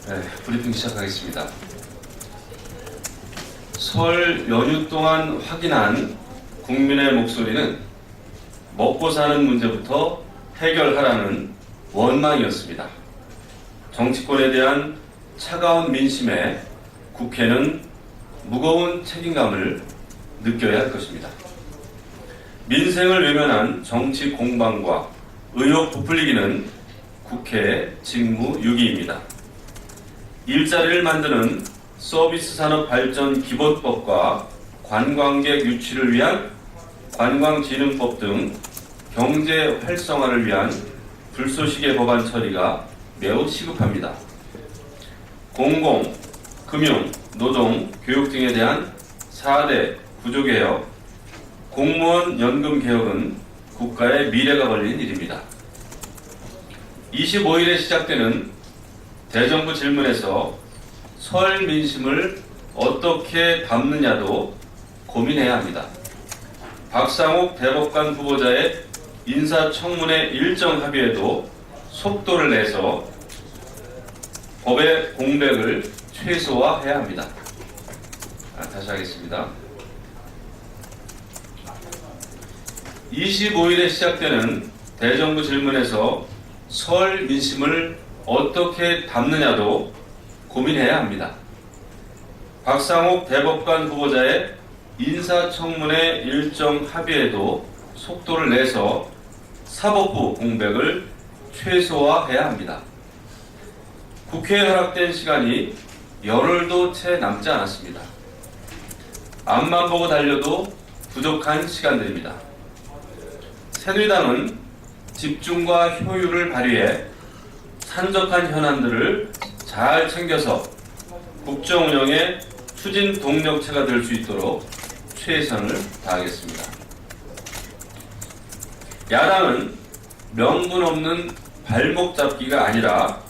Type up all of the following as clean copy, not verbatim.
네, 브리핑 시작하겠습니다. 설 연휴 동안 확인한 국민의 목소리는 먹고 사는 문제부터 해결하라는 원망이었습니다. 정치권에 대한 차가운 민심에 국회는 무거운 책임감을 느껴야 할 것입니다. 민생을 외면한 정치 공방과 의혹 부풀리기는 국회의 직무유기입니다. 일자리를 만드는 서비스 산업 발전 기본법과 관광객 유치를 위한 관광진흥법 등 경제 활성화를 위한 불쏘시개 법안 처리가 매우 시급합니다. 공공, 금융, 노동, 교육 등에 대한 4대 구조개혁, 공무원 연금 개혁은 국가의 미래가 걸린 일입니다. 25일에 시작되는 대정부 질문에서 설 민심을 어떻게 담느냐도 고민해야 합니다. 박상욱 대법관 후보자의 인사청문회 일정 합의에도 속도를 내서 법의 공백을 최소화해야 합니다. 다시 하겠습니다. 25일에 시작되는 대정부 질문에서 설 민심을 어떻게 담느냐도 고민해야 합니다. 박상욱 대법관 후보자의 인사청문회 일정 합의에도 속도를 내서 사법부 공백을 최소화해야 합니다. 국회에 허락된 시간이 열흘도 채 남지 않았습니다. 앞만 보고 달려도 부족한 시간들입니다. 새누리당은 집중과 효율을 발휘해 산적한 현안들을 잘 챙겨서 국정 운영의 추진 동력체가 될 수 있도록 최선을 다하겠습니다. 야당은 명분 없는 발목 잡기가 아니라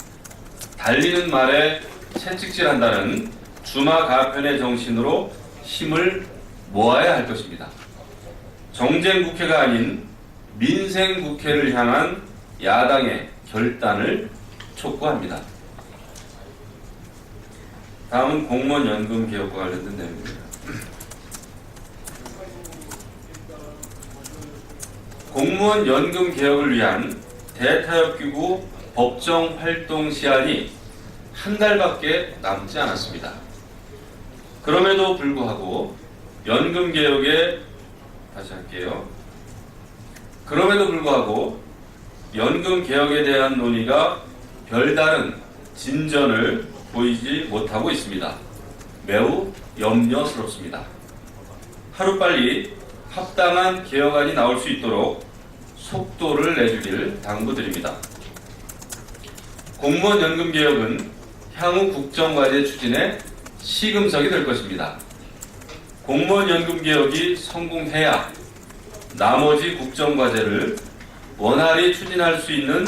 달리는 말에 채찍질한다는 주마가편의 정신으로 힘을 모아야 할 것입니다. 정쟁 국회가 아닌 민생 국회를 향한 야당의 결단을 촉구합니다. 다음은 공무원 연금 개혁과 관련된 내용입니다. 공무원 연금 개혁을 위한 대타협기구 법정 활동 시한이 한 달밖에 남지 않았습니다. 그럼에도 불구하고 연금 개혁에 그럼에도 불구하고 연금 개혁에 대한 논의가 별다른 진전을 보이지 못하고 있습니다. 매우 염려스럽습니다. 하루빨리 합당한 개혁안이 나올 수 있도록 속도를 내주길 당부드립니다. 공무원 연금 개혁은 향후 국정과제 추진의 시금석이 될 것입니다. 공무원 연금 개혁이 성공해야 나머지 국정과제를 원활히 추진할 수 있는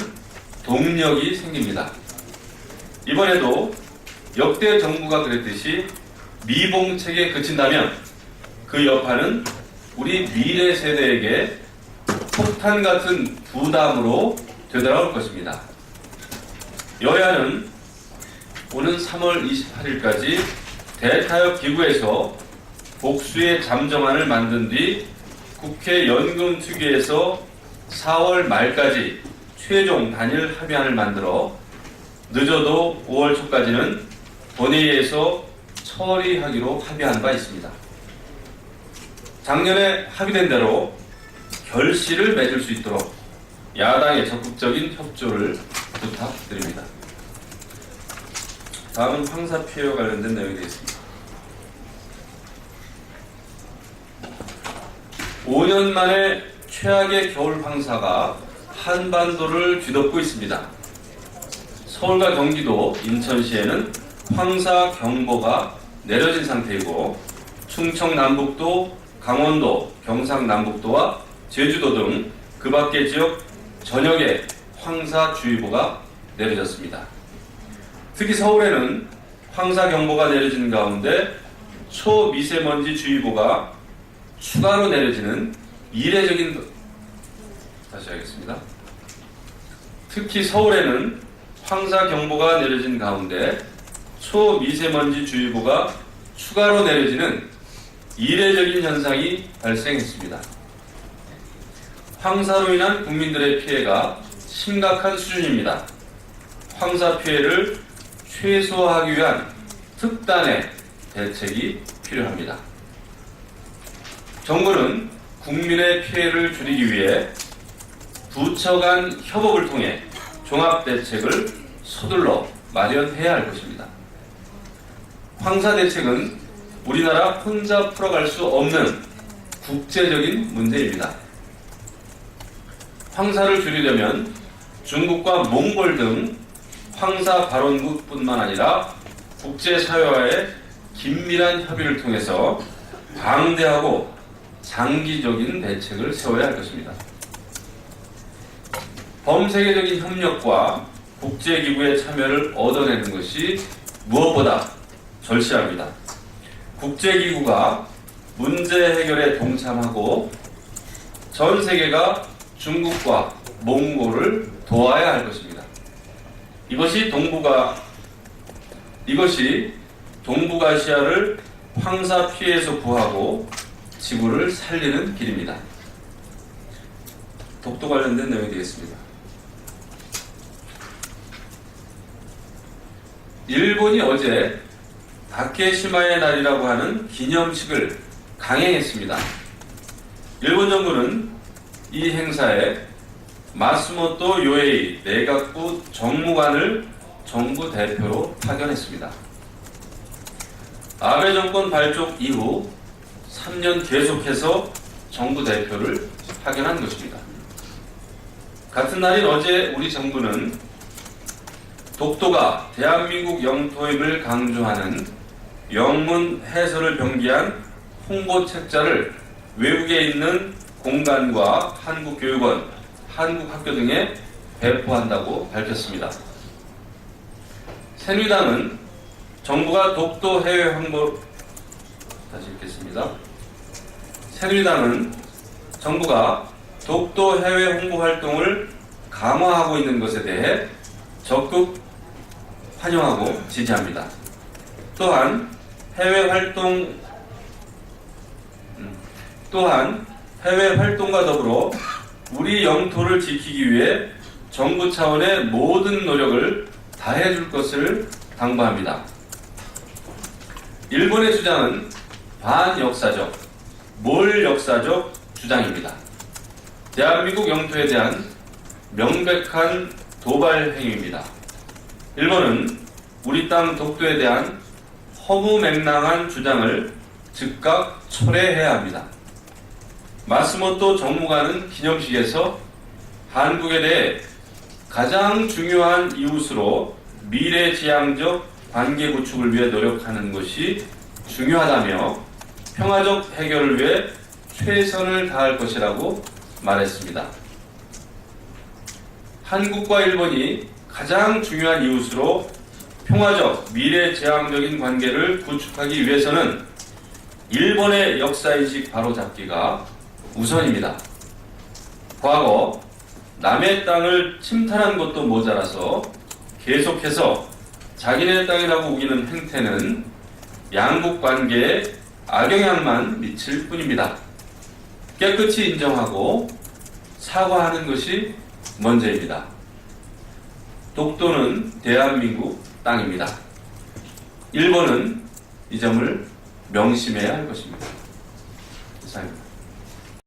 동력이 생깁니다. 이번에도 역대 정부가 그랬듯이 미봉책에 그친다면 그 여파는 우리 미래 세대에게 폭탄 같은 부담으로 되돌아올 것입니다. 여야는 오는 3월 28일까지 대타협 기구에서 복수의 잠정안을 만든 뒤 국회 연금특위에서 4월 말까지 최종 단일 합의안을 만들어 늦어도 5월 초까지는 본회의에서 처리하기로 합의한 바 있습니다. 작년에 합의된 대로 결실을 맺을 수 있도록 야당의 적극적인 협조를 부탁드립니다. 다음은 황사 피해와 관련된 내용이 되겠습니다. 5년 만에 최악의 겨울 황사가 한반도를 뒤덮고 있습니다. 서울과 경기도, 인천시에는 황사 경보가 내려진 상태이고 충청 남북도, 강원도, 경상 남북도와 제주도 등 그 밖의 지역 전역에 황사주의보가 내려졌습니다. 특히 서울에는 황사경보가 내려진 가운데 초미세먼지 주의보가 추가로 내려지는 이례적인 특히 서울에는 황사경보가 내려진 가운데 초미세먼지주의보가 추가로 내려지는 이례적인 현상이 발생했습니다. 황사로 인한 국민들의 피해가 심각한 수준입니다. 황사 피해를 최소화하기 위한 특단의 대책이 필요합니다. 정부는 국민의 피해를 줄이기 위해 부처 간 협업을 통해 종합대책을 서둘러 마련해야 할 것입니다. 황사 대책은 우리나라 혼자 풀어갈 수 없는 국제적인 문제입니다. 황사를 줄이려면 중국과 몽골 등 황사 발원국뿐만 아니라 국제사회와의 긴밀한 협의를 통해서 방대하고 장기적인 대책을 세워야 할 것입니다. 범세계적인 협력과 국제기구의 참여를 얻어내는 것이 무엇보다 절실합니다. 국제기구가 문제 해결에 동참하고 전 세계가 중국과 몽골을 도와야 할 것입니다. 이것이 동북아시아를 황사 피해에서 구하고 지구를 살리는 길입니다. 독도 관련된 내용이 되겠습니다. 일본이 어제 다케시마의 날이라고 하는 기념식을 강행했습니다. 일본 정부는 이 행사에 마스모토 요에이 내각부 정무관을 정부 대표로 파견했습니다. 아베 정권 발족 이후 3년 계속해서 정부 대표를 파견한 것입니다. 같은 날인 어제 우리 정부는 독도가 대한민국 영토임을 강조하는 영문 해설을 병기한 홍보 책자를 외국에 있는 공간과 한국교육원, 한국학교 등에 배포한다고 밝혔습니다. 새누리당은 정부가 독도 해외 홍보 다시 읽겠습니다. 새누리당은 정부가 독도 해외 홍보 활동을 강화하고 있는 것에 대해 적극 환영하고 지지합니다. 또한 해외 활동과 더불어 우리 영토를 지키기 위해 정부 차원의 모든 노력을 다해줄 것을 당부합니다. 일본의 주장은 반역사적, 몰역사적 주장입니다. 대한민국 영토에 대한 명백한 도발 행위입니다. 일본은 우리 땅 독도에 대한 허무맹랑한 주장을 즉각 철회해야 합니다. 마스모토 정무관은 기념식에서 한국에 대해 가장 중요한 이웃으로 미래지향적 관계 구축을 위해 노력하는 것이 중요하다며 평화적 해결을 위해 최선을 다할 것이라고 말했습니다. 한국과 일본이 가장 중요한 이웃으로 평화적 미래지향적인 관계를 구축하기 위해서는 일본의 역사인식 바로잡기가 우선입니다. 과거 남의 땅을 침탈한 것도 모자라서 계속해서 자기네 땅이라고 우기는 행태는 양국 관계에 악영향만 미칠 뿐입니다. 깨끗이 인정하고 사과하는 것이 먼저입니다. 독도는 대한민국 땅입니다. 일본은 이 점을 명심해야 할 것입니다. 이상입니다.